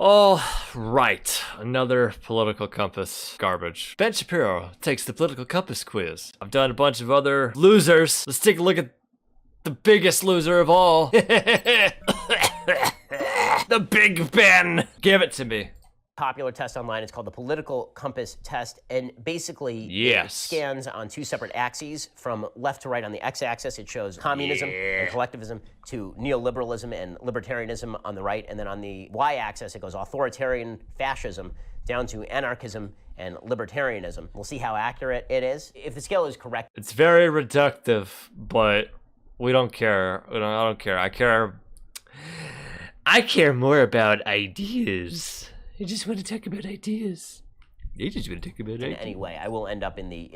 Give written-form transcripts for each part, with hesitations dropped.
All right, another political compass garbage. Ben Shapiro takes the political compass quiz. I've done a bunch of other losers. Let's take a look at the biggest loser of all. The Big Ben. Give it to me. Popular test online. It's called the Political Compass Test, and basically Yes. it scans on two separate axes. From left to right on the x-axis, it shows communism and collectivism, to neoliberalism and libertarianism on the right, and then on the y-axis it goes authoritarian fascism down to anarchism and libertarianism. We'll see how accurate it is. If the scale is correct, It's very reductive, but we don't care. I don't care. I care more about ideas. I just want to talk about ideas. You just want to talk about in ideas. any way, I will end up in the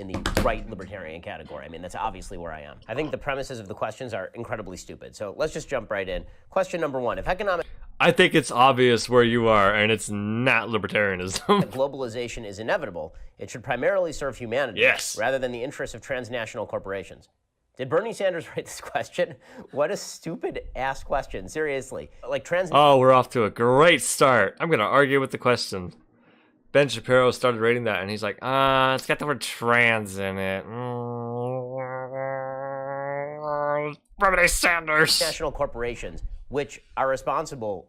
right libertarian category. I mean, that's obviously where I am. I think the premises of the questions are incredibly stupid. So let's just jump right in. Question number one: if economic I think it's obvious where you are, and it's not libertarianism. globalization is inevitable, it should primarily serve humanity Yes. rather than the interests of transnational corporations. Did Bernie Sanders write this question? What a stupid ass question. Seriously. Like Oh, we're off to a great start. I'm going to argue with the question. Ben Shapiro started rating that, and he's like, it's got the word trans in it. Bernie Sanders. national corporations, which are responsible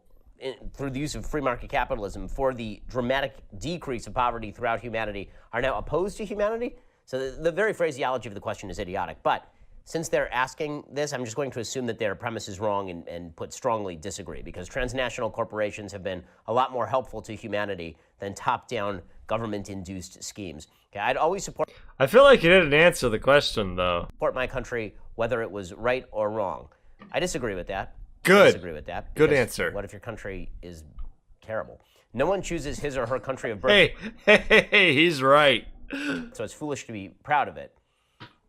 through the use of free market capitalism for the dramatic decrease of poverty throughout humanity, are now opposed to humanity? So the very phraseology of the question is idiotic. But since they're asking this, I'm just going to assume that their premise is wrong and put strongly disagree, because transnational corporations have been a lot more helpful to humanity than top-down government-induced schemes. Okay, I'd always support I feel like you didn't answer the question, though. my country, whether it was right or wrong. I disagree with that. I Good. disagree with that. Good because answer. What if your country is terrible? No one chooses his or her country of birth, Hey, he's right. so it's foolish to be proud of it.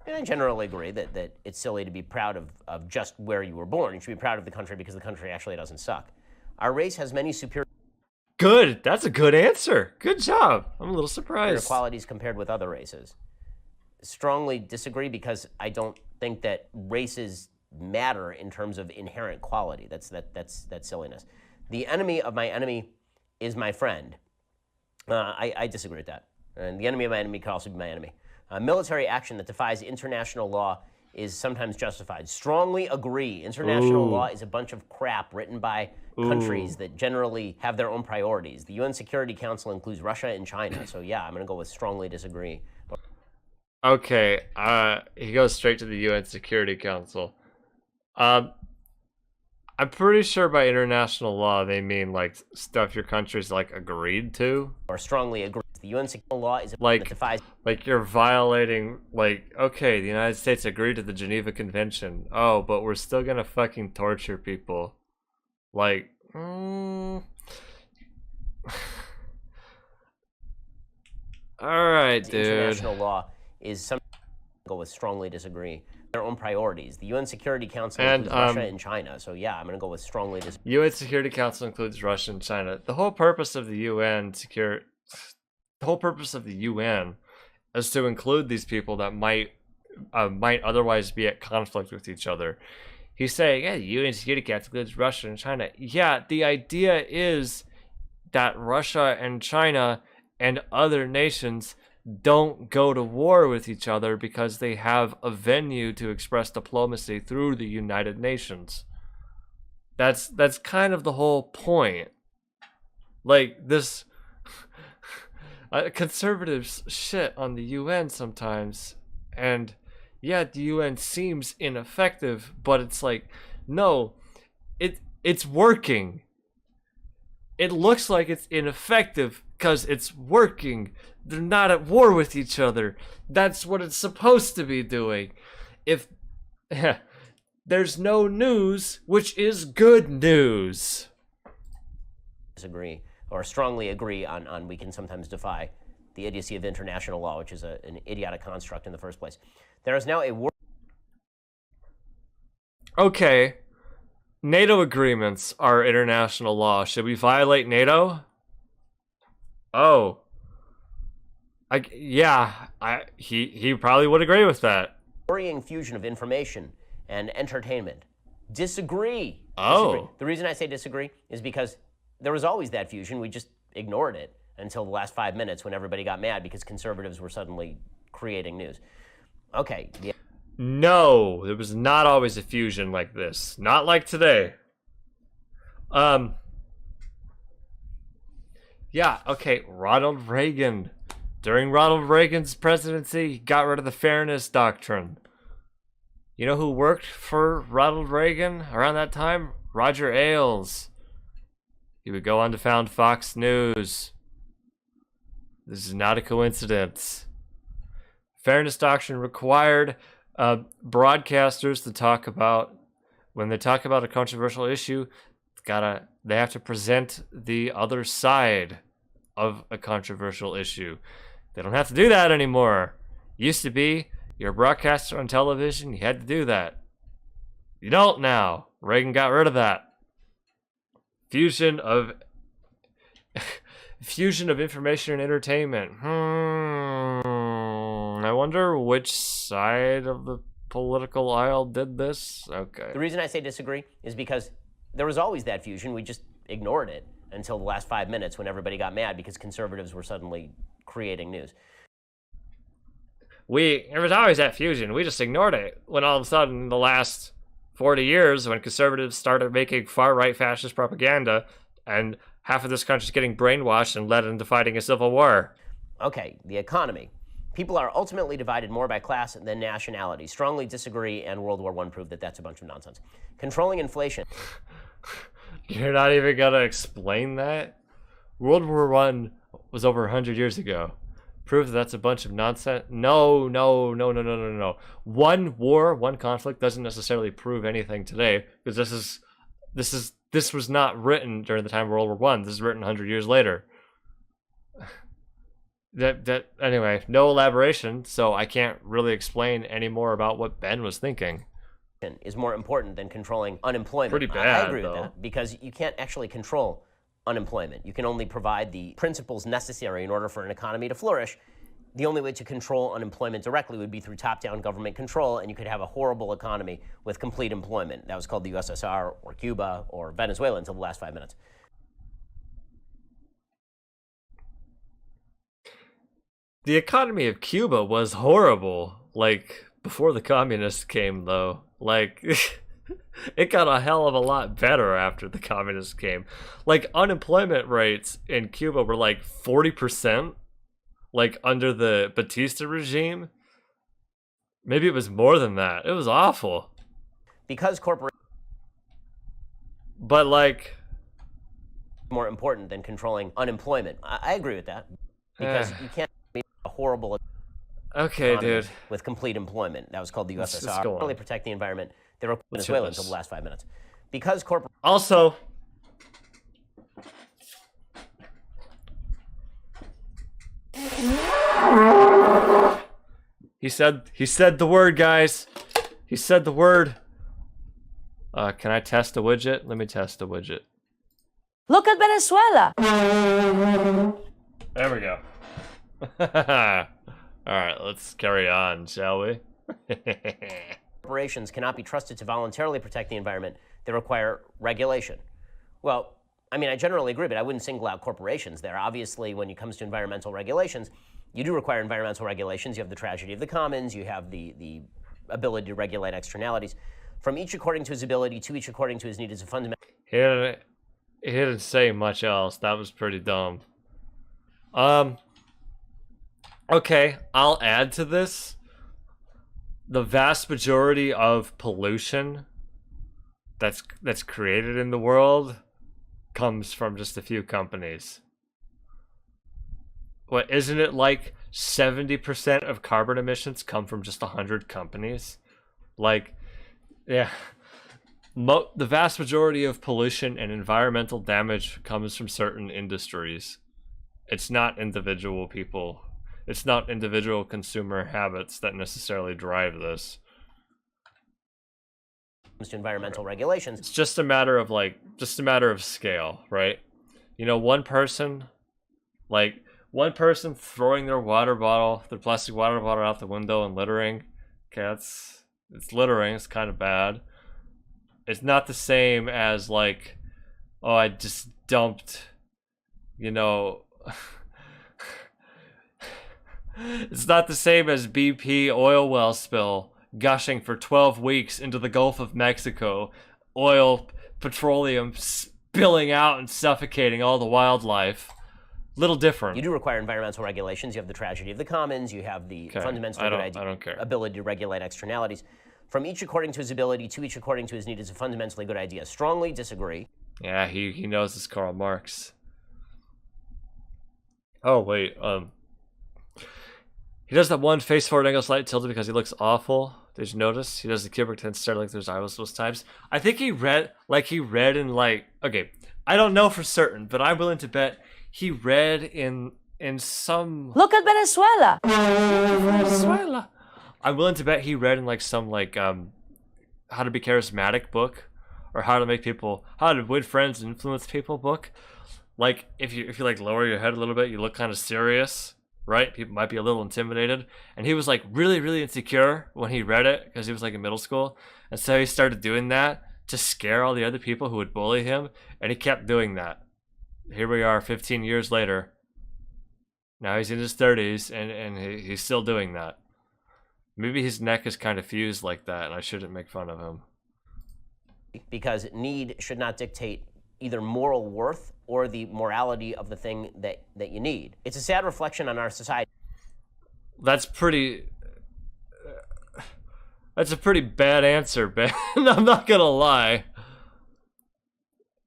And I generally agree that it's silly to be proud of just where you were born. You should be proud of the country because the country actually doesn't suck. Our race has many superior Good. That's a good answer. Good job. I'm a little surprised. qualities compared with other races. Strongly disagree because I don't think that races matter in terms of inherent quality. That's silliness. The enemy of my enemy is my friend. I disagree with that. And the enemy of my enemy could also be my enemy. Military action that defies international law is sometimes justified. Strongly agree. International law is a bunch of crap written by countries that generally have their own priorities. The UN Security Council includes Russia and China. So yeah, I'm going to go with strongly disagree. Okay, he goes straight to the UN Security Council. I'm pretty sure by international law they mean like stuff your country's like agreed to. Or strongly agree. The UN Security law is a Like, that defies like you're violating, like, okay, the United States agreed to the Geneva Convention. Oh, but we're still gonna fucking torture people. Like, Alright, dude. international law is some go with strongly disagree. Their own priorities. The UN Security Council And, includes Russia and China. So yeah, I'm going to go with strongly disagree. UN Security Council includes Russia and China. The whole purpose of the UN is to include these people that might otherwise be at conflict with each other. He's saying, yeah, the UN Security Council includes Russia and China. Yeah, the idea is that Russia and China and other nations don't go to war with each other because they have a venue to express diplomacy through the United Nations. That's kind of the whole point. Like, this conservatives shit on the UN sometimes, and yeah, the UN seems ineffective, but it's like, no, it's working. It looks like it's ineffective because it's working. They're not at war with each other. That's what it's supposed to be doing. If there's no news, which is good news. Disagree or strongly agree on we can sometimes defy the idiocy of international law, which is an idiotic construct in the first place. There is now a war. Okay, NATO agreements are international law. Should we violate NATO? Oh. He probably would agree with that. Worrying fusion of information and entertainment. Disagree. Oh. Disagree. The reason I say disagree is because There was always that fusion. We just ignored it until the last 5 minutes when everybody got mad because conservatives were suddenly creating news. Okay. Yeah. No, there was not always a fusion like this. Not like today. Yeah, okay, Ronald Reagan. During Ronald Reagan's presidency, he got rid of the fairness doctrine. You know who worked for Ronald Reagan around that time? Roger Ailes. He would go on to found Fox News. This is not a coincidence. Fairness doctrine required broadcasters to talk about, when they talk about a controversial issue, they have to present the other side of a controversial issue. They don't have to do that anymore. Used to be, you're a broadcaster on television, you had to do that. You don't now. Reagan got rid of that. Fusion of information and entertainment. I wonder which side of the political aisle did this. Okay. The reason I say disagree is because there was always that fusion. We just ignored it until the last 5 minutes when everybody got mad because conservatives were suddenly creating news. There was always that fusion. We just ignored it when all of a sudden in the last 40 years when conservatives started making far-right fascist propaganda and half of this country's getting brainwashed and led into fighting a civil war. Okay, the economy. People are ultimately divided more by class than nationality. Strongly disagree, and World War I proved that that's a bunch of nonsense. Controlling inflation. You're not even gonna explain that? World War I was over 100 years ago. Prove that's a bunch of nonsense? No. One war, one conflict doesn't necessarily prove anything today, because this was not written during the time of World War I. This is written 100 years later. Anyway, no elaboration, so I can't really explain any more about what Ben was thinking. Is more important than controlling unemployment. Pretty bad, I agree though. with that, because you can't actually control unemployment. You can only provide the principles necessary in order for an economy to flourish. The only way to control unemployment directly would be through top-down government control, and you could have a horrible economy with complete employment. That was called the USSR or Cuba or Venezuela until the last 5 minutes. The economy of Cuba was horrible, like, before the communists came, though. Like, it got a hell of a lot better after the communists came. Like, unemployment rates in Cuba were like 40%, like, under the Batista regime. Maybe it was more than that. It was awful. Because corporations But, like... are more important than controlling unemployment. I agree with that. Because you can't make a horrible okay, dude. with complete employment. That was called the Let's USSR. go on. Really protect the environment. They were Venezuela until the last 5 minutes. Because corporations Also... He said the word, guys. He said the word. Can I test a widget? Let me test a widget. Look at Venezuela. There we go. Alright, let's carry on, shall we? corporations cannot be trusted to voluntarily protect the environment. They require regulation. Well, I mean, I generally agree, but I wouldn't single out corporations there. Obviously, when it comes to environmental regulations, you do require environmental regulations. You have the tragedy of the commons. You have the ability to regulate externalities. From each according to his ability, to each according to his need is a fundamental... He didn't say much else. That was pretty dumb. Okay, I'll add to this. The vast majority of pollution that's created in the world comes from just a few companies. What, isn't it like 70% of carbon emissions come from just 100 companies? Like, yeah. The vast majority of pollution and environmental damage comes from certain industries. It's not individual people. It's not individual consumer habits that necessarily drive this. to environmental regulations. It's just a matter of scale, right? You know, one person throwing their plastic water bottle out the window and littering. Okay, it's littering. It's kind of bad. It's not the same as like, oh, I just dumped, you know, it's not the same as BP oil well spill gushing for 12 weeks into the Gulf of Mexico, petroleum spilling out and suffocating all the wildlife. Little different. You do require environmental regulations. You have the tragedy of the commons. You have the fundamentally good I don't care. ability to regulate externalities. From each according to his ability to each according to his need is a fundamentally good idea. Strongly disagree. Yeah, he knows his Karl Marx. Oh wait, he does that one face forward angle slight tilted because he looks awful. Did you notice? He does the Kubrick tends to stare like there's eyes those times. I think he read in like, okay, I don't know for certain, but I'm willing to bet he read in some. Look at Venezuela. Venezuela. I'm willing to bet he read in like some like how to be charismatic book, or how to win friends and influence people book. Like if you like lower your head a little bit, you look kind of serious, right? People might be a little intimidated. And he was like really, really insecure when he read it because he was like in middle school, and so he started doing that to scare all the other people who would bully him, and he kept doing that. Here we are 15 years later. Now he's in his 30s and he's still doing that. Maybe his neck is kind of fused like that and I shouldn't make fun of him. Because need should not dictate either moral worth or the morality of the thing that you need. It's a sad reflection on our society. That's a pretty bad answer, Ben. I'm not gonna lie.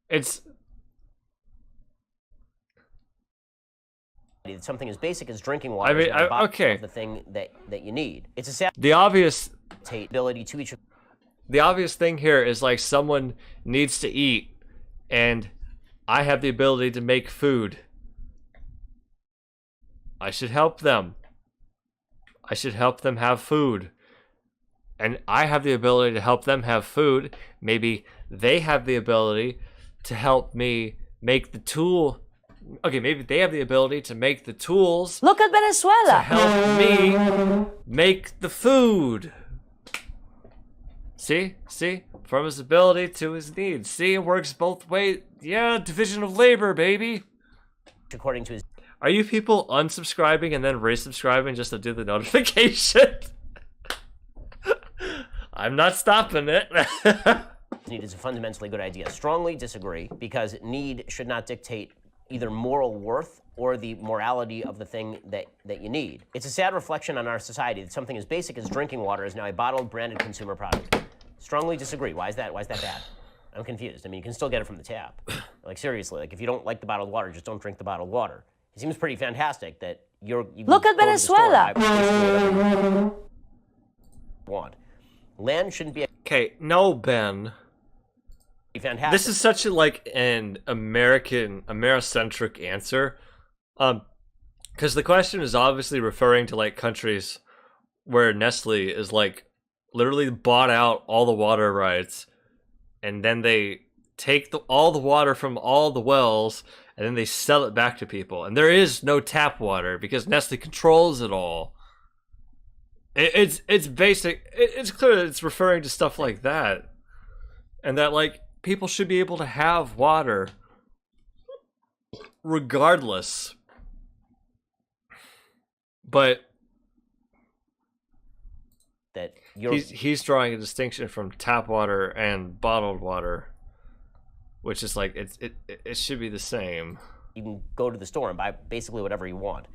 It's something as basic as drinking water. I mean, okay. Of the thing that you need. It's a sad the obvious ability to each. The obvious thing here is like someone needs to eat, and I have the ability to make food. I should help them. I should help them have food. And I have the ability to help them have food. Maybe they have the ability to help me make the tool. Okay, maybe they have the ability to make the tools. Look at To Venezuela. help me make the food. See? From his ability to his needs. See, it works both ways. Yeah, division of labor, baby. According to his. Are you people unsubscribing and then resubscribing just to do the notification? I'm not stopping it. Need is a fundamentally good idea. Strongly disagree because need should not dictate either moral worth or the morality of the thing that you need. It's a sad reflection on our society that something as basic as drinking water is now a bottled, branded consumer product. Strongly disagree. Why is that bad? I'm confused. I mean, you can still get it from the tap. Like, seriously, like, if you don't like the bottled water, just don't drink the bottled water. It seems pretty fantastic that you Look at Venezuela. Want. Land shouldn't be Okay, no, Ben. fantastic. This is such a, like, an Americentric answer. Because the question is obviously referring to, like, countries where Nestle is, like, literally bought out all the water rights, and then they take all the water from all the wells, and then they sell it back to people. And there is no tap water because Nestle controls it all. It's basic. It's clear that it's referring to stuff like that, and that like people should be able to have water regardless. But that you're he's drawing a distinction from tap water and bottled water, which is like it should be the same. you can go to the store and buy basically whatever you want.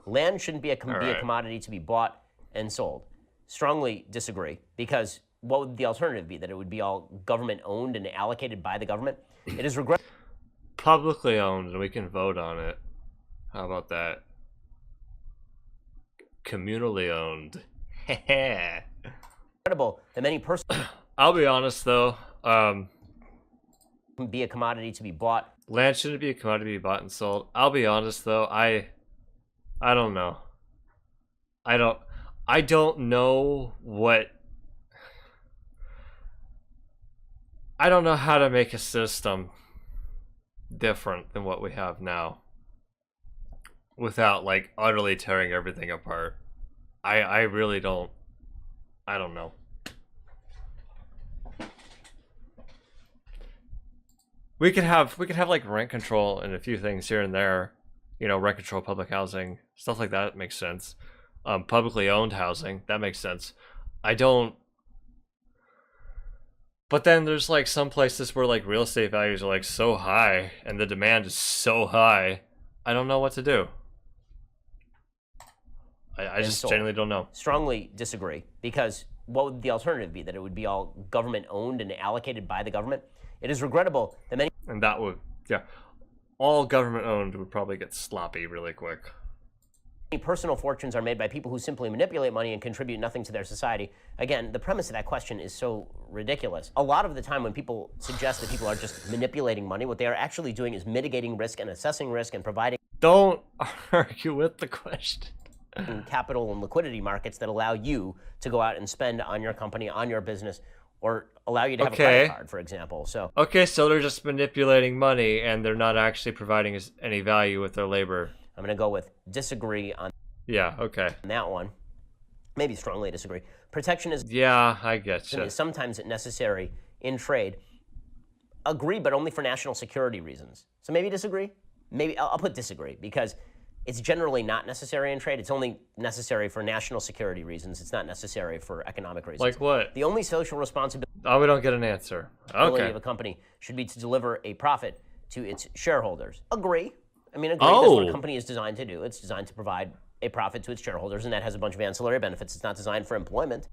Land shouldn't be a commodity to be bought and sold. Strongly disagree, because what would the alternative be? That it would be all government owned and allocated by the government? It is Publicly owned, and we can vote on it. How about that? Communally owned. regrettable that many persons I'll be honest though. can be a commodity to be bought. Land shouldn't be a commodity to be bought and sold. I'll be honest though. I don't know. I don't know what. I don't know how to make a system different than what we have now without like utterly tearing everything apart. I really don't. I don't know. we could have like rent control and a few things here and there. Rent control, public housing, stuff like that makes sense. Publicly owned housing, that makes sense. I don't. But then there's like some places where like real estate values are like so high and the demand is so high. I don't know what to do. I just genuinely don't know. Strongly disagree, because what would the alternative be? That it would be all government owned and allocated by the government? It is regrettable that many... And that would, yeah. All government owned would probably get sloppy really quick. Personal fortunes are made by people who simply manipulate money and contribute nothing to their society. Again, the premise of that question is so ridiculous. A lot of the time when people suggest that people are just manipulating money, what they are actually doing is mitigating risk and assessing risk and providing... Don't argue with the question. Capital and liquidity markets that allow you to go out and spend on your company, on your business, or allow you to have a credit card, for example. So they're just manipulating money and they're not actually providing us any value with their labor. I'm going to go with disagree on that one. Maybe strongly disagree. Protectionism I get you. is sometimes necessary in trade. Agree, but only for national security reasons. So maybe disagree. Maybe I'll put disagree, because it's generally not necessary in trade. It's only necessary for national security reasons. It's not necessary for economic reasons. Like what? The only social responsibility we don't get an answer. Okay. of a company should be to deliver a profit to its shareholders. Agree. Agree. That's what a company is designed to do. It's designed to provide a profit to its shareholders, and that has a bunch of ancillary benefits. It's not designed for employment.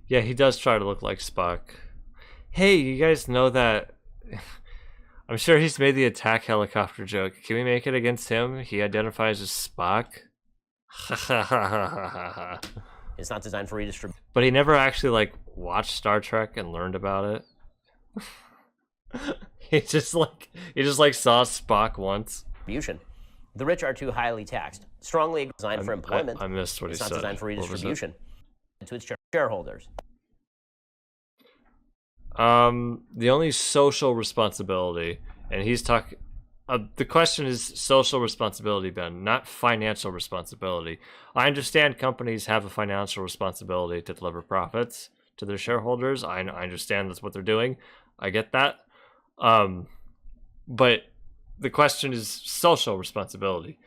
Yeah, he does try to look like Spock. Hey, you guys know that... I'm sure he's made the attack helicopter joke. Can we make it against him? He identifies as Spock. It's not designed for redistribution. But he never actually watched Star Trek and learned about it. He just saw Spock once. The rich are too highly taxed. Strongly designed for employment. I missed what he said. It's not designed for redistribution to its shareholders. The only social responsibility, and he's talking. The question is social responsibility, Ben, not financial responsibility. I understand companies have a financial responsibility to deliver profits to their shareholders. I understand that's what they're doing. I get that. But the question is social responsibility.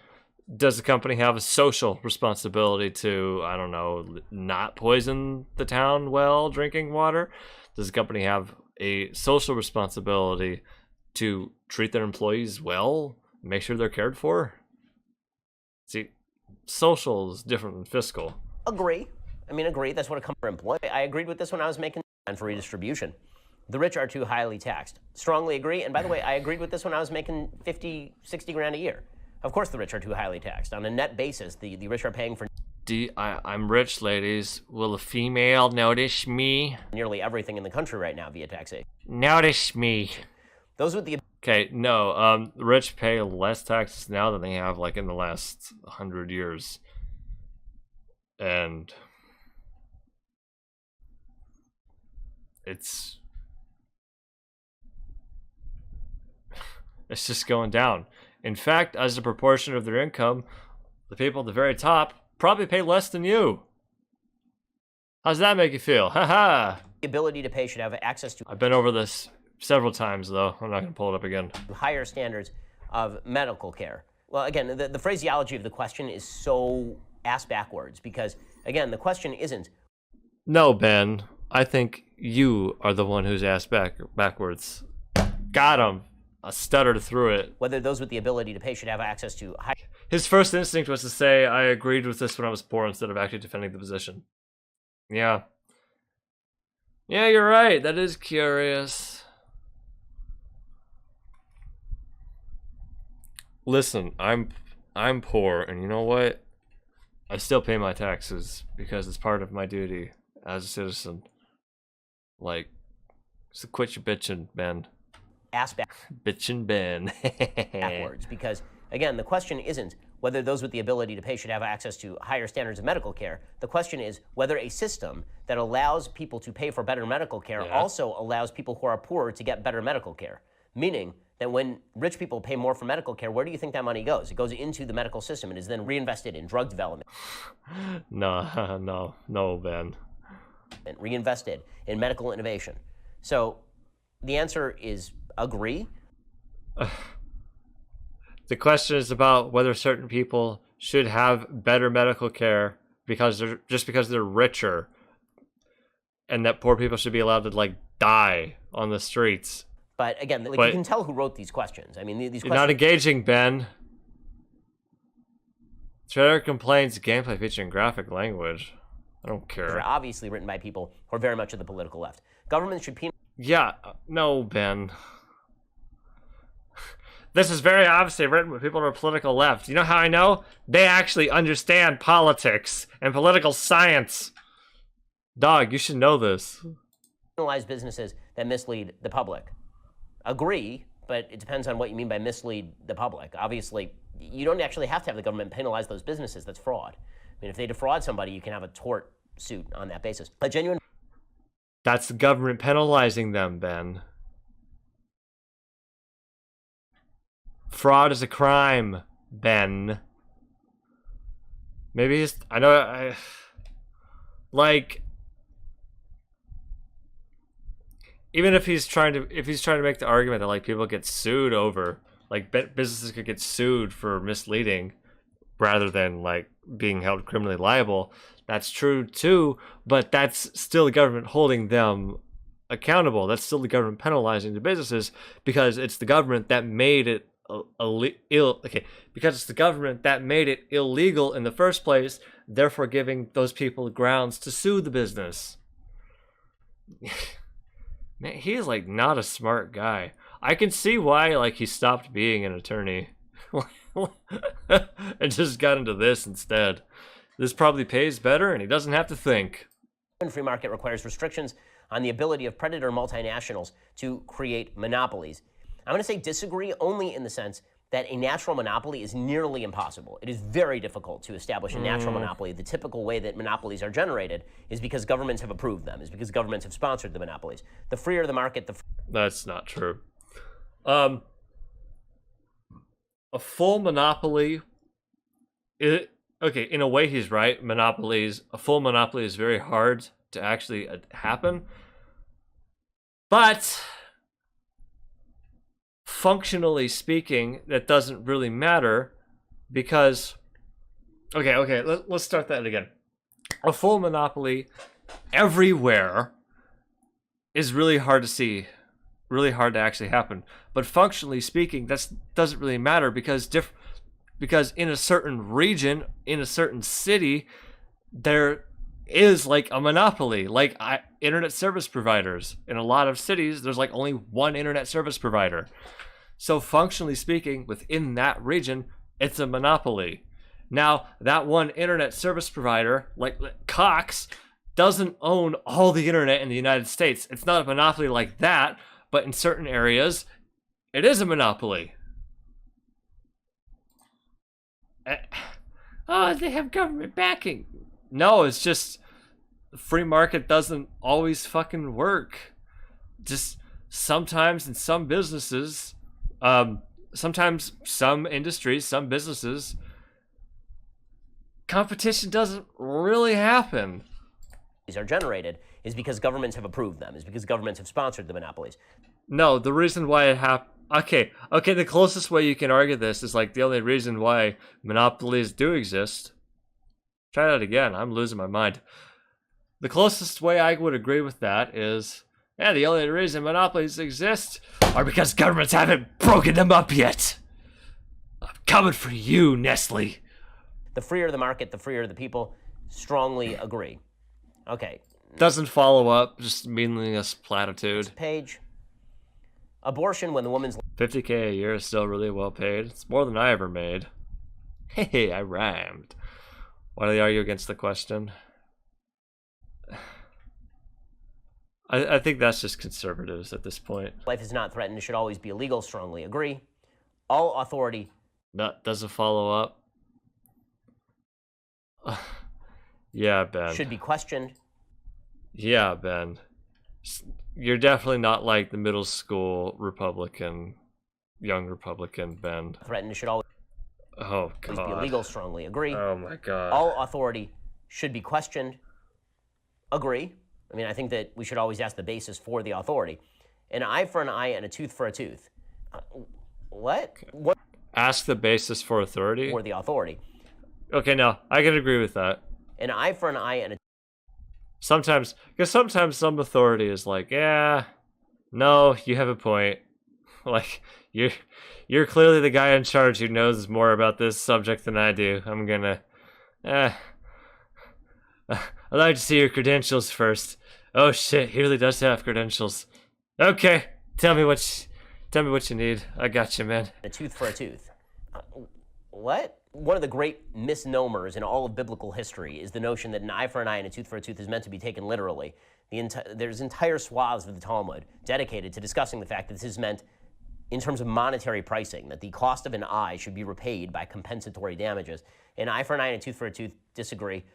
Does the company have a social responsibility to, I don't know, not poison the town well drinking water? Does the company have a social responsibility to treat their employees well, make sure they're cared for? See, social is different than fiscal. Agree. Agree. That's what it comes for employee. I agreed with this when I was making for redistribution. The rich are too highly taxed. Strongly agree. And by the way, I agreed with this when I was making 50, 60 grand a year. Of course the rich are too highly taxed. On a net basis, the rich are paying for... I'm rich, ladies. Will a female notice me? Nearly everything in the country right now via taxation. Notice me. Those with the... Okay, no. The rich pay less taxes now than they have, in the last 100 years. And... It's just going down. In fact, as a proportion of their income, the people at the very top probably pay less than you. How's that make you feel? Haha. The ability to pay should have access to... I've been over this several times, though. I'm not going to pull it up again. Higher standards of medical care. Well, again, the phraseology of the question is so ass backwards because, again, the question isn't... No, Ben. I think you are the one who's ass backwards. Got him. I stuttered through it. Whether those with the ability to pay should have access to... His first instinct was to say, I agreed with this when I was poor instead of actually defending the position. Yeah. Yeah, you're right. That is curious. Listen, I'm poor, and you know what? I still pay my taxes because it's part of my duty as a citizen. So quit your bitching, Ben. Bitchin' Ben. Backwards, because again, the question isn't whether those with the ability to pay should have access to higher standards of medical care. The question is whether a system that allows people to pay for better medical care also allows people who are poor to get better medical care. Meaning that when rich people pay more for medical care, where do you think that money goes? It goes into the medical system and is then reinvested in drug development. No, Ben. And reinvested in medical innovation. So the answer is agree. The question is about whether certain people should have better medical care because they're richer, and that poor people should be allowed to like die on the streets. But again, like, you can tell who wrote these questions. I mean, these questions... You're not engaging, Ben. Shredder complains gameplay featuring graphic language. I don't care. Are obviously written by people who are very much of the political left. Governments should penalize... Yeah, no, Ben. This is very obviously written by people who are political left. You know how I know? They actually understand politics and political science. Dog, you should know this. Penalize businesses that mislead the public. Agree, but it depends on what you mean by mislead the public. Obviously, you don't actually have to have the government penalize those businesses. That's fraud. I mean, if they defraud somebody, you can have a tort suit on that basis. A genuine... That's the government penalizing them, Ben. Fraud is a crime, Ben. Maybe he's... like... Even if he's trying to make the argument that like people get sued over, like businesses could get sued for misleading rather than like being held criminally liable, that's true too, but that's still the government holding them accountable. That's still the government penalizing the businesses because it's the government that made it because it's the government that made it illegal in the first place, therefore giving those people grounds to sue the business. Man, he is like not a smart guy. I can see why like he stopped being an attorney and just got into this instead. This probably pays better and he doesn't have to think. The free market requires restrictions on the ability of predator multinationals to create monopolies. I'm going to say disagree only in the sense that a natural monopoly is nearly impossible. It is very difficult to establish a natural monopoly. The typical way that monopolies are generated is because governments have approved them, is because governments have sponsored the monopolies. The freer the market, That's not true. A full monopoly... okay, in a way he's right. A full monopoly is very hard to actually happen. But... functionally speaking, that doesn't really matter because... Okay, let's start that again. A full monopoly everywhere is really hard to see, really hard to actually happen. But functionally speaking, that doesn't really matter because in a certain region, in a certain city, there is like a monopoly, like internet service providers. In a lot of cities, there's like only one internet service provider. So functionally speaking, within that region, it's a monopoly. Now, that one internet service provider, like Cox, doesn't own all the internet in the United States. It's not a monopoly like that, but in certain areas, it is a monopoly. Oh, they have government backing. No, it's just the free market doesn't always fucking work. Just sometimes in some businesses, sometimes some industries, some businesses, competition doesn't really happen. These are generated is because governments have approved them, is because governments have sponsored the monopolies. No, the reason why it happened... Okay, the closest way you can argue this is like the only reason why monopolies do exist. Try that again, I'm losing my mind. The closest way I would agree with that is, yeah, the only reason monopolies exist are because governments haven't broken them up yet. I'm coming for you, Nestle. The freer the market, the freer the people. Strongly agree. Okay. Doesn't follow up, just meaningless platitude. Next page. Abortion when the woman's... $50K a year is still really well paid. It's more than I ever made. Hey, I rhymed. Why do they argue against the question? I think that's just conservatives at this point. Life is not threatened. It should always be illegal. Strongly agree. All authority... That doesn't follow up. Yeah, Ben. Should be questioned. Yeah, Ben. You're definitely not like the middle school Republican, young Republican, Ben. Threatened. It should always... Oh, God. Be illegal. Strongly agree. Oh, my God. All authority should be questioned. Agree. I mean, I think that we should always ask the basis for the authority. An eye for an eye and a tooth for a tooth. What? What Ask the basis for authority? for the authority? Okay, no, I can agree with that. An eye for an eye and a Sometimes, because sometimes some authority is like, yeah, no, you have a point. Like, you're clearly the guy in charge who knows more about this subject than I do. I'm gonna, I'd like to see your credentials first. Oh shit, he really does have credentials. Okay, tell me what you need. I got you, man. tooth for a tooth. What? One of the great misnomers in all of biblical history is the notion that an eye for an eye and a tooth for a tooth is meant to be taken literally. There's entire swaths of the Talmud dedicated to discussing the fact that this is meant in terms of monetary pricing, that the cost of an eye should be repaid by compensatory damages. An eye for an eye and a tooth for a tooth, disagree.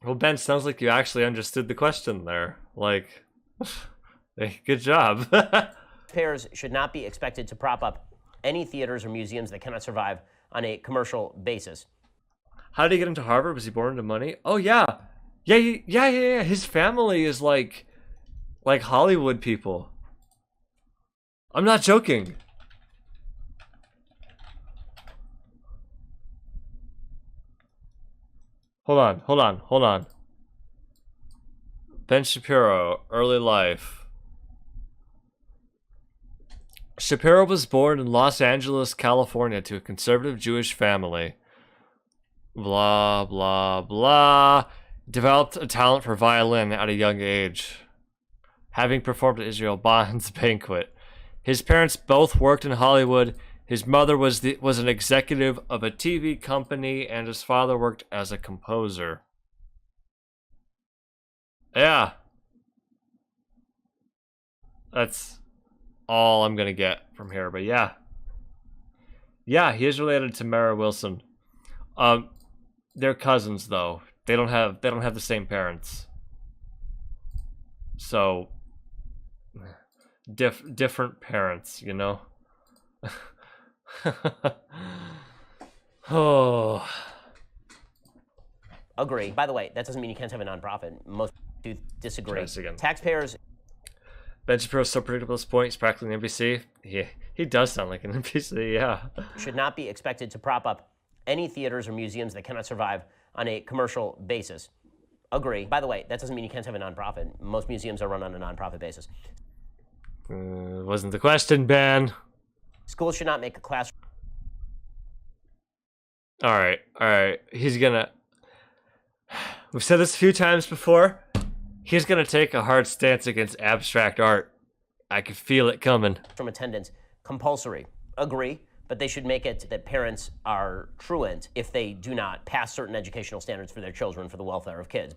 Well, Ben, sounds like you actually understood the question there. Like, hey, good job. Taxpayers should not be expected to prop up any theaters or museums that cannot survive on a commercial basis. How did he get into Harvard? Was he born into money? Oh yeah, yeah. His family is like Hollywood people. I'm not joking. Hold on. Ben Shapiro, early life. Shapiro was born in Los Angeles, California, to a conservative Jewish family. Blah, blah, blah. Developed a talent for violin at a young age, having performed at Israel Bond's banquet. His parents both worked in Hollywood. His mother was an executive of a TV company, and his father worked as a composer. Yeah. That's all I'm gonna get from here, but yeah. Yeah, he is related to Mara Wilson. They're cousins though. They don't have the same parents. So different parents, you know? Oh. Agree. By the way, that doesn't mean you can't have a nonprofit. Most do disagree. Taxpayers. Ben Shapiro's so predictable at this point, he's practically an NPC. Yeah, he does sound like an NPC, yeah. Should not be expected to prop up any theaters or museums that cannot survive on a commercial basis. Agree. By the way, that doesn't mean you can't have a nonprofit. Most museums are run on a nonprofit basis. Wasn't the question, Ben. Schools should not make a class. All right. He's gonna. We've said this a few times before. He's gonna take a hard stance against abstract art. I can feel it coming. From attendance compulsory. Agree, but they should make it that parents are truant if they do not pass certain educational standards for their children for the welfare of kids.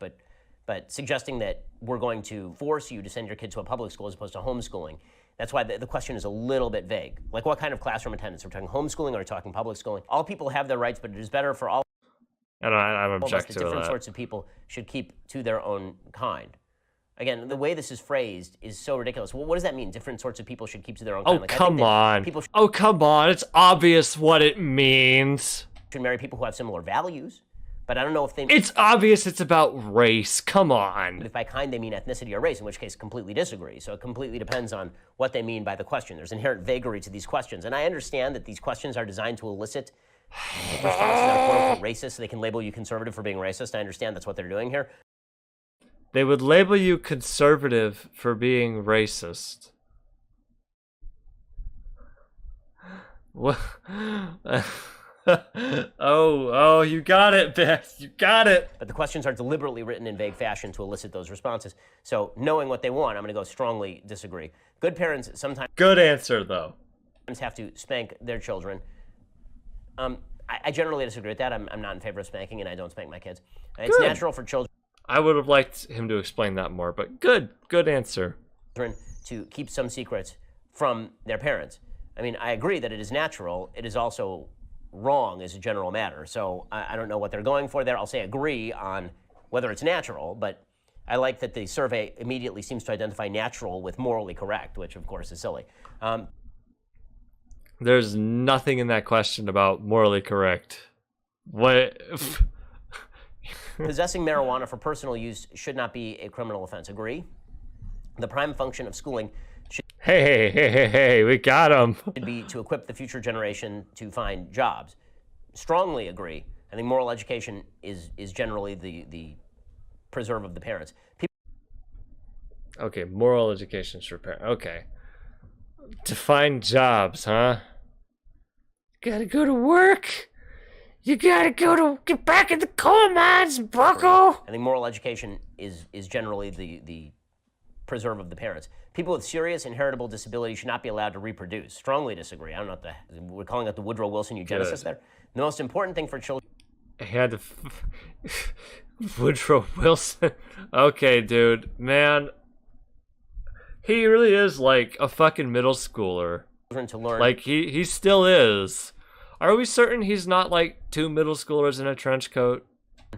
But suggesting that we're going to force you to send your kid to a public school as opposed to homeschooling, that's why the question is a little bit vague. Like, what kind of classroom attendance? Are we talking homeschooling or are we talking public schooling? All people have their rights, but it is better for all. I don't object to that. Different sorts of people should keep to their own kind. Again, the way this is phrased is so ridiculous. Well, what does that mean? Different sorts of people should keep to their own kind. Like, come on. Oh, come on. It's obvious what it means. Should marry people who have similar values. But I don't know if they... It's obvious it's about race. Come on. If by kind they mean ethnicity or race, in which case completely disagree. So it completely depends on what they mean by the question. There's inherent vagary to these questions. And I understand that these questions are designed to elicit responses that are quote-unquote racist, so they can label you conservative for being racist. I understand that's what they're doing here. They would label you conservative for being racist. What? Oh, you got it, Beth. You got it. But the questions are deliberately written in vague fashion to elicit those responses. So knowing what they want, I'm going to go strongly disagree. Good parents sometimes... Good answer, though. ...have to spank their children. I generally disagree with that. I'm not in favor of spanking, and I don't spank my kids. It's natural for children... I would have liked him to explain that more, but good answer. ...to keep some secrets from their parents. I mean, I agree that it is natural. It is also wrong as a general matter. So I don't know what they're going for there. I'll say agree on whether it's natural, but I like that the survey immediately seems to identify natural with morally correct, which of course is silly. There's nothing in that question about morally correct. What? Possessing marijuana for personal use should not be a criminal offense. Agree? The prime function of schooling should... Hey, we got him. Should be to equip the future generation to find jobs. Strongly agree. I think moral education is generally the preserve of the parents. Okay, moral education for parents. Okay. To find jobs, huh? Gotta go to work. You gotta get back in the coal mines, bucko. I think moral education is generally the preserve of the parents. People with serious inheritable disability should not be allowed to reproduce. Strongly disagree. I don't know what we're calling it the Woodrow Wilson eugenicist there. The most important thing for children. I had to. Woodrow Wilson. Okay, dude, man. He really is like a fucking middle schooler. To learn. Like he still is. Are we certain he's not like two middle schoolers in a trench coat?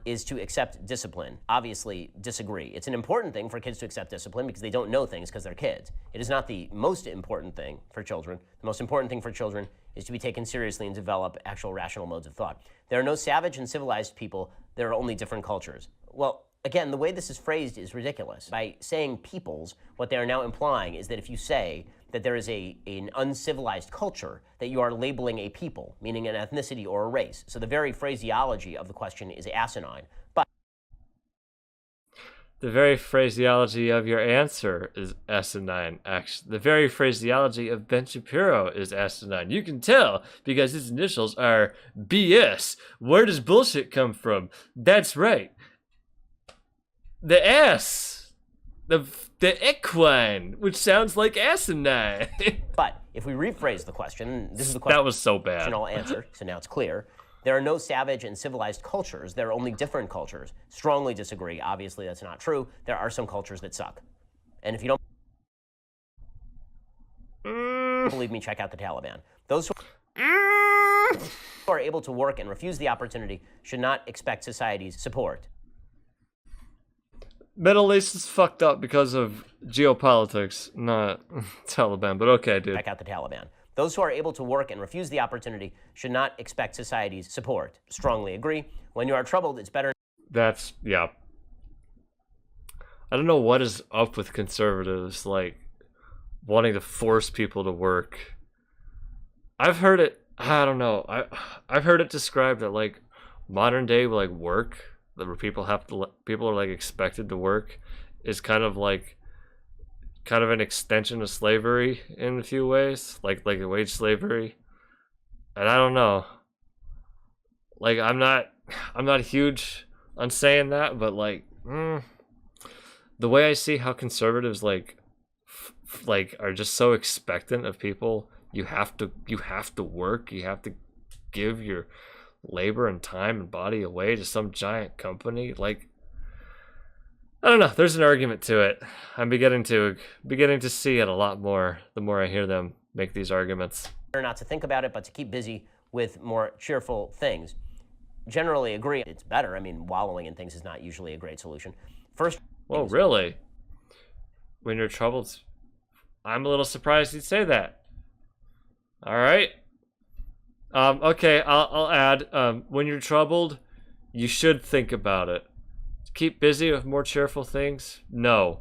Is to accept discipline. Obviously disagree. It's an important thing for kids to accept discipline because they don't know things because they're kids. It is not the most important thing for children. The most important thing for children is to be taken seriously and develop actual rational modes of thought. There are no savage and civilized people. There are only different cultures. Well, again, the way this is phrased is ridiculous. By saying peoples, what they are now implying is that if you say that there is an uncivilized culture, that you are labeling a people, meaning an ethnicity or a race. So the very phraseology of the question is asinine. But the very phraseology of your answer is asinine, actually. The very phraseology of Ben Shapiro is asinine. You can tell because his initials are BS. Where does bullshit come from? That's right. The S. The equine, which sounds like asinine. But if we rephrase the question, this is the question. That was so bad. I'll answer, so now it's clear. There are no savage and civilized cultures. There are only different cultures. Strongly disagree. Obviously, that's not true. There are some cultures that suck. And if you don't believe me, check out the Taliban. Those who are able to work and refuse the opportunity should not expect society's support. Middle East is fucked up because of geopolitics, not Taliban, but okay, dude. Check out the Taliban. Those who are able to work and refuse the opportunity should not expect society's support. Strongly agree. When you are troubled, it's better. That's, yeah. I don't know what is up with conservatives, like, wanting to force people to work. I've heard it, I don't know, I've heard it described that, like, modern day, like, work, where people are like expected to work, is kind of an extension of slavery in a few ways, like a wage slavery. And I don't know, like I'm not huge on saying that, but like the way I see how conservatives like are just so expectant of people, you have to work, you have to give your labor and time and body away to some giant company. Like, I don't know, there's an argument to it. I'm beginning to see it a lot more the more I hear them make these arguments. Not to think about it, but to keep busy with more cheerful things. Generally agree it's better. I mean, wallowing in things is not usually a great solution. First. Well, really? When you're troubled, I'm a little surprised you'd say that. All right. Okay, I'll add, when you're troubled, you should think about it. Keep busy with more cheerful things? No.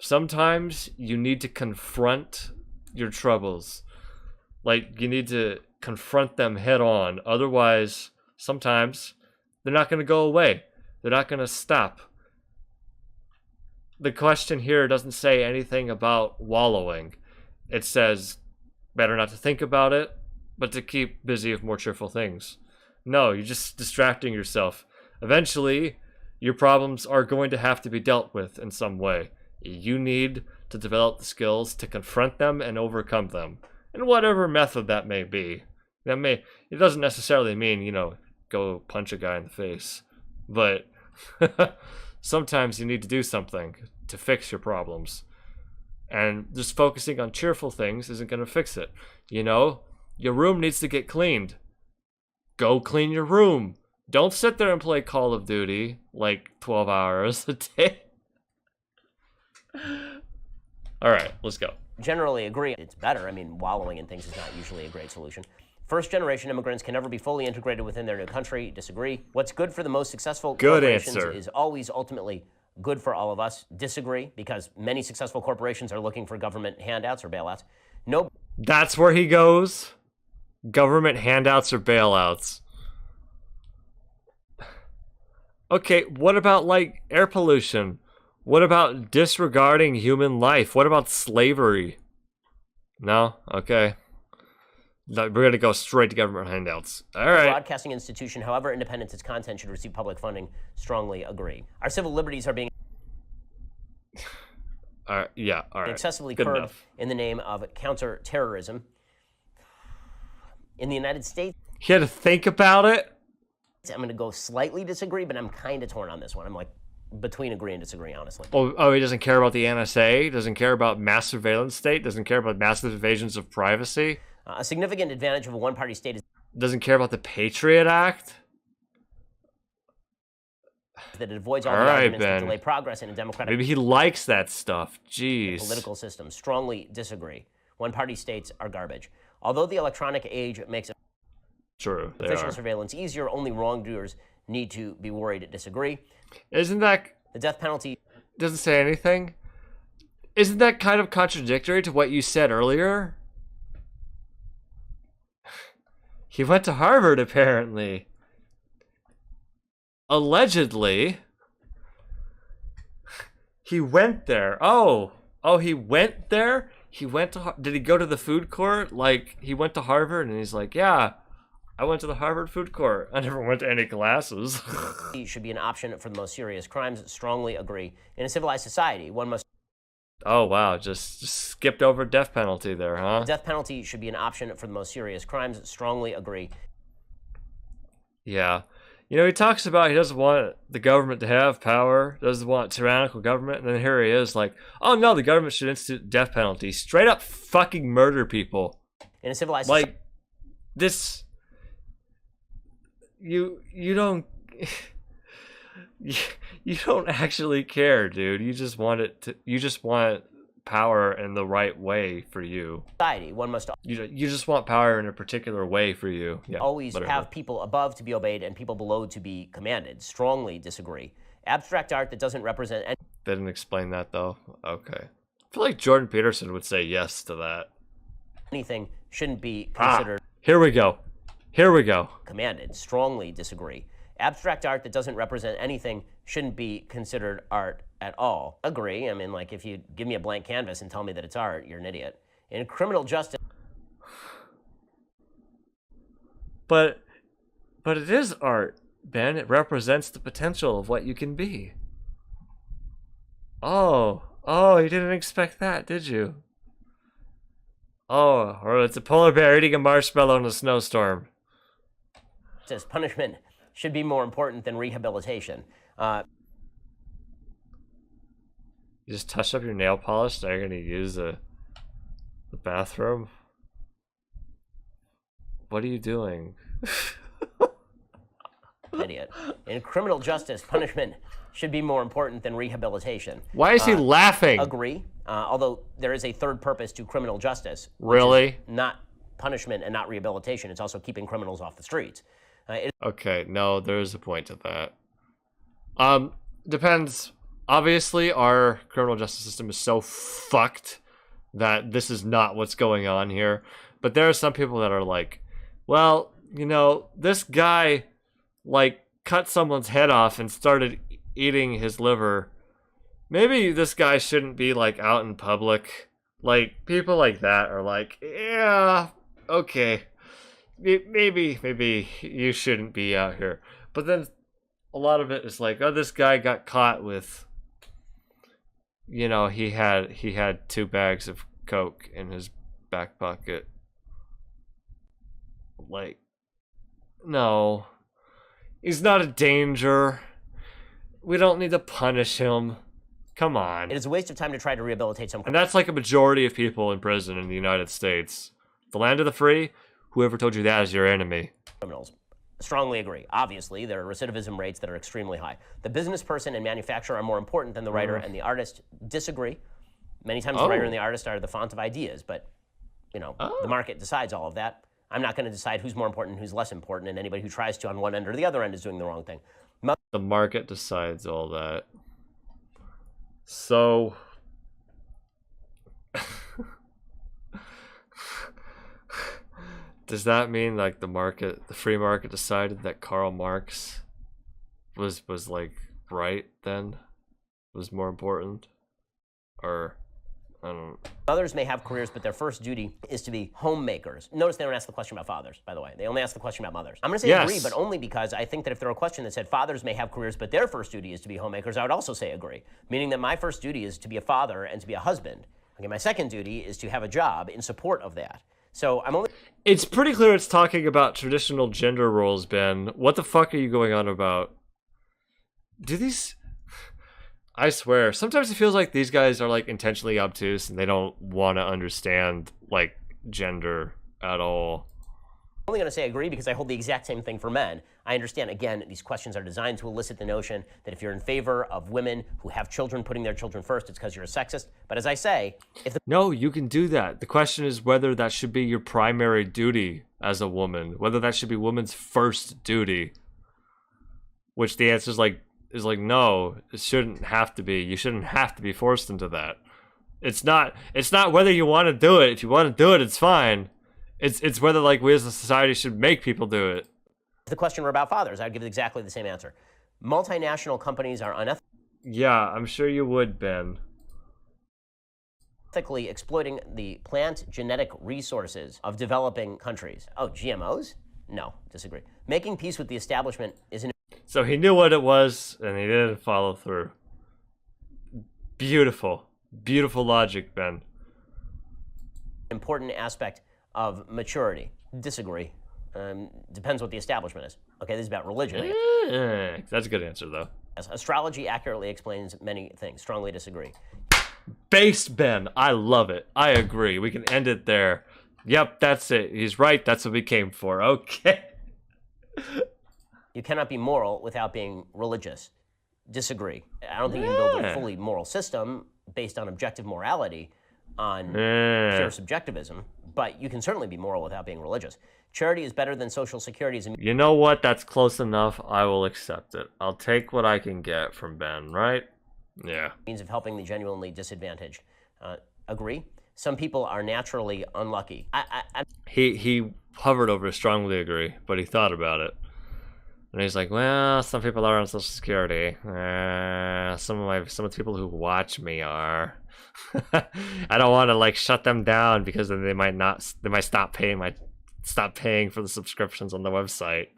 Sometimes you need to confront your troubles. Like, you need to confront them head on. Otherwise, sometimes they're not going to go away. They're not going to stop. The question here doesn't say anything about wallowing. It says better not to think about it, but to keep busy with more cheerful things. No, you're just distracting yourself. Eventually, your problems are going to have to be dealt with in some way. You need to develop the skills to confront them and overcome them, in whatever method that may be. It doesn't necessarily mean, go punch a guy in the face, but sometimes you need to do something to fix your problems. And just focusing on cheerful things isn't going to fix it. Your room needs to get cleaned. Go clean your room. Don't sit there and play Call of Duty like 12 hours a day. All right, let's go. Generally agree it's better. I mean, wallowing in things is not usually a great solution. First-generation immigrants can never be fully integrated within their new country. Disagree. What's good for the most successful corporations is always ultimately good for all of us. Disagree, because many successful corporations are looking for government handouts or bailouts. No. That's where he goes? Government handouts or bailouts. Okay, what about, like, air pollution? What about disregarding human life? What about slavery? No? Okay. We're going to go straight to government handouts. All right. Broadcasting institution, however independent its content, should receive public funding. Strongly agree. Our civil liberties are being yeah, all right. excessively Good curbed enough. in the name of counterterrorism. In the United States, He had to think about it? I'm going to go slightly disagree, but I'm kind of torn on this one. I'm like between agree and disagree, honestly. Oh, he doesn't care about the NSA? Doesn't care about mass surveillance state? Doesn't care about massive invasions of privacy? A significant advantage of a one-party state is Doesn't care about the Patriot Act? that it avoids all All the right, arguments that Ben. delay progress in a democratic Maybe he likes that stuff. Jeez. political system. Strongly disagree. One-party states are garbage. Although the electronic age makes True, they official are. surveillance easier, only wrongdoers need to be worried. Disagree. Isn't that... The death penalty Doesn't say anything? Isn't that kind of contradictory to what you said earlier? He went to Harvard, apparently. Allegedly. He went there. Oh, he went there? He went to... Did he go to the food court? Like, he went to Harvard and he's like, yeah, I went to the Harvard food court. I never went to any classes. should be an option for the most serious crimes. Strongly agree. In a civilized society, one must... Oh, wow. Just skipped over death penalty there, huh? The death penalty should be an option for the most serious crimes. Strongly agree. Yeah. You know, he talks about he doesn't want the government to have power, doesn't want tyrannical government, and then here he is like, oh no, the government should institute death penalty. Straight up fucking murder people. In a civilized Like, this... You don't... you don't actually care, dude. You just want it to... You just want power in the right way for you. society, one must You just want power in a particular way for you. Yeah, always whatever. have people above to be obeyed and people below to be commanded. Strongly disagree. Abstract art that doesn't represent They didn't explain that though. Okay. I feel like Jordan Peterson would say yes to that. anything shouldn't be considered Here we go. Here we go. commanded. Strongly disagree. Abstract art that doesn't represent anything shouldn't be considered art at all. Agree. I mean, like, if you give me a blank canvas and tell me that it's art, you're an idiot. In criminal justice, But it is art, Ben. It represents the potential of what you can be. Oh, you didn't expect that, did you? Oh, or it's a polar bear eating a marshmallow in a snowstorm. punishment should be more important than rehabilitation. You just touched up your nail polish, now you're gonna use the bathroom? What are you doing? Idiot. In criminal justice, punishment should be more important than rehabilitation. Why is he laughing? Agree. Although there is a third purpose to criminal justice. which is Really? not punishment and not rehabilitation. It's also keeping criminals off the streets. Okay, no, there is a point to that. Depends. Obviously, our criminal justice system is so fucked that this is not what's going on here. But there are some people that are like, well, you know, this guy, like, cut someone's head off and started eating his liver. Maybe this guy shouldn't be, like, out in public. Like, people like that are like, yeah, okay. Maybe you shouldn't be out here. But then a lot of it is like, oh, this guy got caught with, you know, he had 2 bags of Coke in his back pocket. Like, no. He's not a danger. We don't need to punish him. Come on. It is a waste of time to try to rehabilitate some And that's like a majority of people in prison in the United States. The land of the free, whoever told you that is your enemy. criminals. Strongly agree. Obviously, there are recidivism rates that are extremely high. The business person and manufacturer are more important than the writer and the artist. Disagree. Many times the writer and the artist are the font of ideas, but, you know, the market decides all of that. I'm not going to decide who's more important and who's less important, and anybody who tries to on one end or the other end is doing the wrong thing. The market decides all that. So does that mean like the free market decided that Karl Marx was like right then? Was more important? Or I don't. Mothers may have careers, but their first duty is to be homemakers. Notice they don't ask the question about fathers, by the way. They only ask the question about mothers. I'm going to say agree, but only because I think that if there were a question that said fathers may have careers, but their first duty is to be homemakers, I would also say agree. Meaning that my first duty is to be a father and to be a husband. Okay, my second duty is to have a job in support of that. So I'm only... It's pretty clear it's talking about traditional gender roles, Ben. What the fuck are you going on about? Do these... I swear, sometimes it feels like these guys are like intentionally obtuse and they don't want to understand like gender at all. I'm only going to say agree because I hold the exact same thing for men. I understand, again, these questions are designed to elicit the notion that if you're in favor of women who have children putting their children first, it's because you're a sexist. But as I say, if the... No, you can do that. The question is whether that should be your primary duty as a woman, whether that should be woman's first duty. Which the answer is like no, it shouldn't have to be. You shouldn't have to be forced into that. It's not whether you want to do it. If you want to do it, it's fine. It's whether like we as a society should make people do it. If the question were about fathers, I'd give exactly the same answer. Multinational companies are unethical. Yeah, I'm sure you would, Ben. Ethically exploiting the plant genetic resources of developing countries. Oh, GMOs? No, disagree. Making peace with the establishment is an... So he knew what it was, and he didn't follow through. Beautiful. Beautiful logic, Ben. important aspect of maturity. Disagree. Depends what the establishment is. Okay, this is about religion. That's a good answer, though. Yes, astrology accurately explains many things. Strongly disagree. Based Ben. I love it. I agree. We can end it there. Yep, that's it. He's right. That's what we came for. Okay. You cannot be moral without being religious. Disagree. I don't think you can build a fully moral system based on objective morality on pure subjectivism, but you can certainly be moral without being religious. Charity is better than social security. You know what? That's close enough. I will accept it. I'll take what I can get from Ben, right? Yeah. Means of helping the genuinely disadvantaged. Agree? Some people are naturally unlucky. He hovered over strongly agree, but he thought about it. And he's like, well, some people are on Social Security. Some of the people who watch me are. I don't want to like shut them down because then they might stop paying for the subscriptions on the website.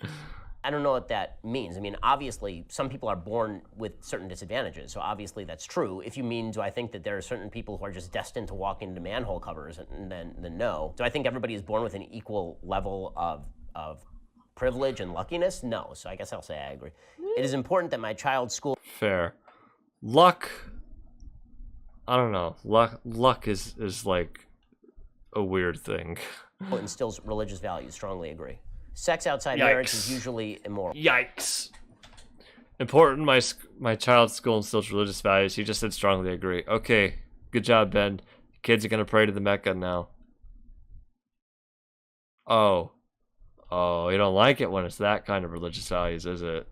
I don't know what that means. I mean, obviously, some people are born with certain disadvantages, so obviously that's true. If you mean, do I think that there are certain people who are just destined to walk into manhole covers, and then no. Do I think everybody is born with an equal level of privilege and luckiness? No. So I guess I'll say I agree. It is important that my child's school... Fair. Luck... I don't know. Luck is like a weird thing. Instills religious values. Strongly agree. Sex outside marriage is usually immoral. Yikes. Important, my child's school instills religious values. He just said strongly agree. Okay, good job, Ben. Kids are gonna pray to the Mecca now. Oh, you don't like it when it's that kind of religious values, is it?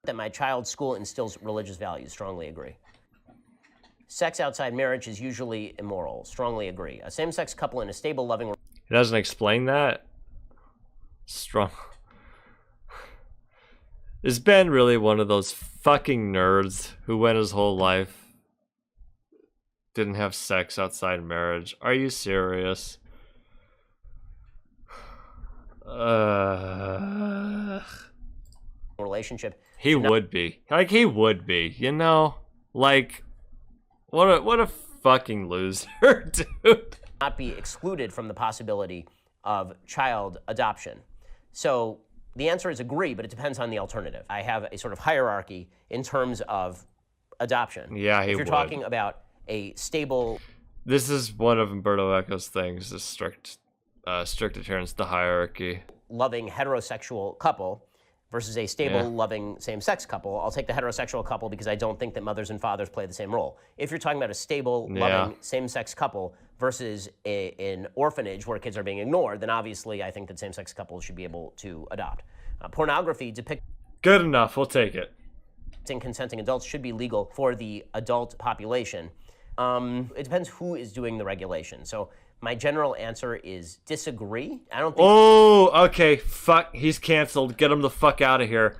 That my child's school instills religious values. Strongly agree. Sex outside marriage is usually immoral. Strongly agree. A same-sex couple in a stable, loving... It doesn't explain that. Strong. Is Ben really one of those fucking nerds who went his whole life didn't have sex outside marriage? Are you serious? Relationship. He would be. Like, he would be, you know? Like, what a fucking loser, dude. Not be excluded from the possibility of child adoption. So the answer is agree, but it depends on the alternative. I have a sort of hierarchy in terms of adoption. Yeah, he would. If you're talking about a stable... This is one of Umberto Eco's things, the strict adherence to hierarchy. Loving heterosexual couple versus a stable, loving same-sex couple. I'll take the heterosexual couple because I don't think that mothers and fathers play the same role. If you're talking about a stable, loving same-sex couple versus an orphanage where kids are being ignored, then obviously I think that same-sex couples should be able to adopt. Pornography depicts... Good enough, we'll take it. consenting adults should be legal for the adult population. It depends who is doing the regulation. So my general answer is disagree. I don't think. Oh, okay. Fuck. He's canceled. Get him the fuck out of here.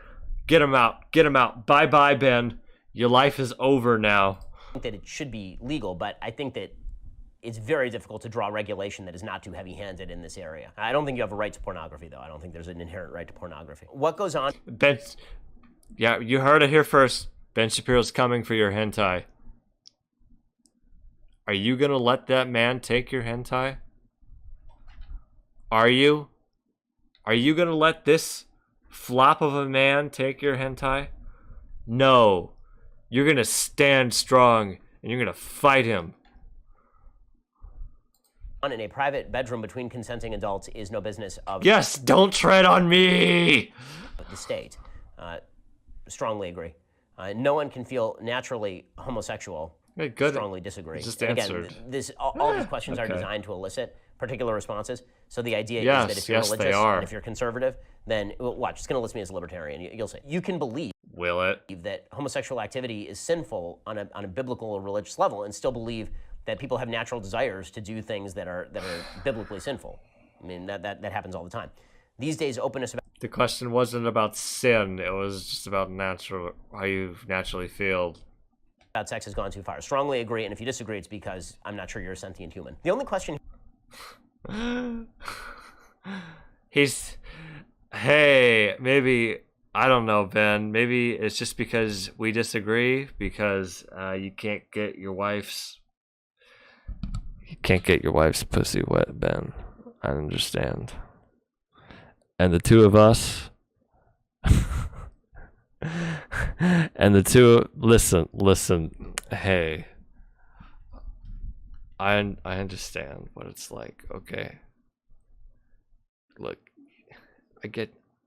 Get him out. Get him out. Bye-bye, Ben. Your life is over now. I think that it should be legal, but I think that it's very difficult to draw regulation that is not too heavy-handed in this area. I don't think you have a right to pornography, though. I don't think there's an inherent right to pornography. What goes on? Ben, yeah, you heard it here first. Ben Shapiro's coming for your hentai. Are you gonna let that man take your hentai? Are you? Are you gonna let this flop of a man take your hentai? No. You're gonna stand strong and you're gonna fight him. In a private bedroom between consenting adults is no business of Yes, don't tread on me! the state. Strongly agree. No one can feel naturally homosexual. Hey, good. Strongly disagree. Just And answered. Again, all these questions are okay. designed to elicit particular responses. So the idea is Yes, that if you're yes, they religious are. and if you're conservative, then well, watch. It's going to list me as a libertarian. You'll say you can believe Will it? that homosexual activity is sinful on a biblical or religious level, and still believe that people have natural desires to do things that are biblically sinful. I mean that happens all the time. These days, openness about The question wasn't about sin. It was just about how you naturally feel. sex has gone too far. Strongly agree, and if you disagree, it's because I'm not sure you're a sentient human. The only question Hey, maybe, I don't know, Ben. Maybe it's just because we disagree, because you can't get your wife's pussy wet, Ben. I understand. And the two of us listen, hey, I understand what it's like, okay? Look,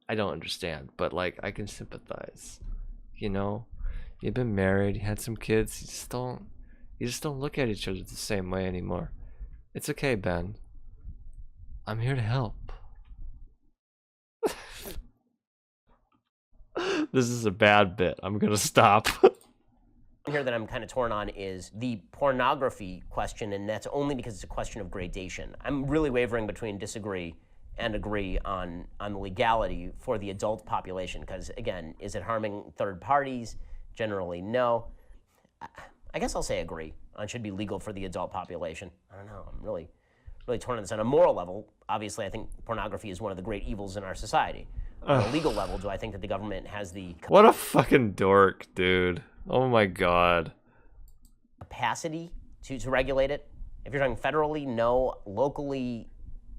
I don't understand, but like, I can sympathize, you know? You've been married, you had some kids, you just don't look at each other the same way anymore. It's okay, Ben. I'm here to help. This is a bad bit. I'm gonna stop. here that I'm kind of torn on is the pornography question, and that's only because it's a question of gradation. I'm really wavering between disagree and agree on the legality for the adult population, because again, is it harming third parties? Generally, no. I guess I'll say agree on should be legal for the adult population. I don't know. I'm really torn on this. On a moral level, obviously, I think pornography is one of the great evils in our society. On a legal level, do I think that the government has the What a fucking dork, dude. Oh my god. capacity to regulate it? If you're talking federally, no. Locally,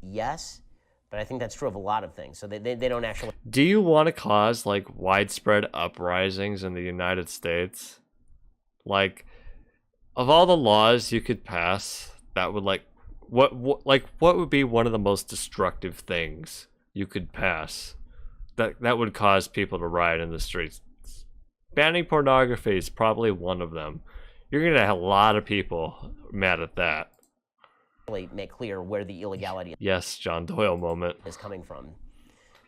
yes. But I think that's true of a lot of things. So they don't actually. Do you want to cause like widespread uprisings in the United States? Like, of all the laws you could pass, that would what would be one of the most destructive things you could pass that would cause people to riot in the streets? Banning pornography is probably one of them. You're gonna have a lot of people mad at that. Make clear where the illegality Yes, John Doyle moment. is coming from.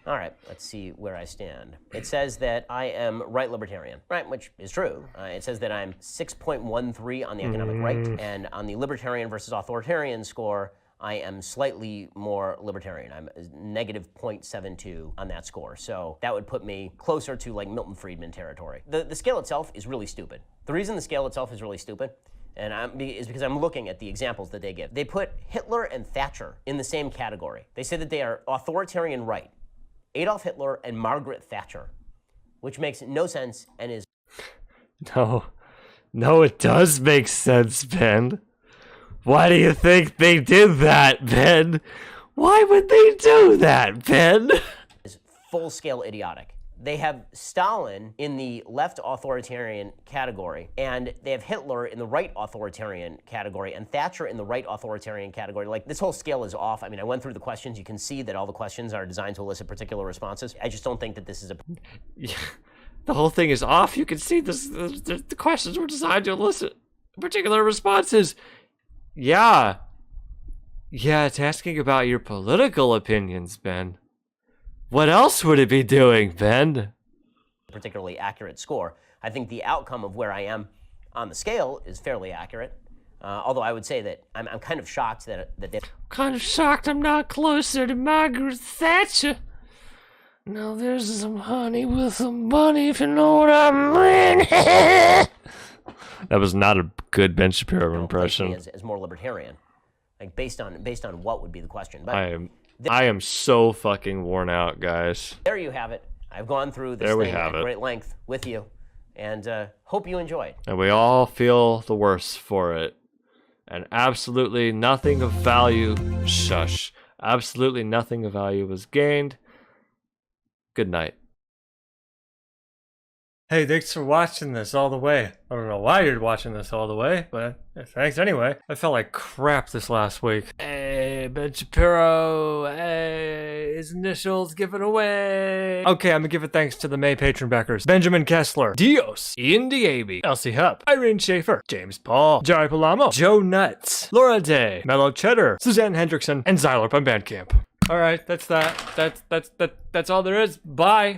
All right, let's see where I stand. It says that I am right libertarian, right, which is true. It says that I'm 6.13 on the economic right, and on the libertarian versus authoritarian score, I am slightly more libertarian. I'm negative 0.72 on that score. So that would put me closer to like Milton Friedman territory. The scale itself is really stupid. The reason the scale itself is really stupid is because I'm looking at the examples that they give. They put Hitler and Thatcher in the same category. They say that they are authoritarian right. Adolf Hitler and Margaret Thatcher, which makes no sense and is... No, it does make sense, Ben. Why do you think they did that, Ben? Why would they do that, Ben? Is full-scale idiotic. They have Stalin in the left authoritarian category, and they have Hitler in the right authoritarian category, and Thatcher in the right authoritarian category. Like, this whole scale is off. I mean, I went through the questions. You can see that all the questions are designed to elicit particular responses. I just don't think that this is a... Yeah, the whole thing is off. You can see this. The questions were designed to elicit particular responses. Yeah, it's asking about your political opinions, Ben. What else would it be doing, Ben? particularly accurate score. I think the outcome of where I am on the scale is fairly accurate. Although I would say that I'm kind of shocked that they... Kind of shocked I'm not closer to Margaret Thatcher. Now there's some honey with some bunny, if you know what I mean. That was not a good Ben Shapiro impression. As more libertarian, like based on what would be the question. But I am so fucking worn out, guys. there you have it. I've gone through this thing at great length with you, and hope you enjoyed. And we all feel the worse for it. And absolutely nothing of value, absolutely nothing of value was gained. Good night. Hey, thanks for watching this all the way. I don't know why you're watching this all the way, but thanks anyway. I felt like crap this last week. Hey, Ben Shapiro. Hey, his initials given away. Okay, I'm gonna give it thanks to the May patron backers. Benjamin Kessler, Dios, Ian Diaby, Elsie Hupp, Irene Schaefer, James Paul, Jari Palamo, Joe Nuts, Laura Day, Mellow Cheddar, Suzanne Hendrickson, and Xylorp on Bandcamp. All right, that's that. That's all there is. Bye.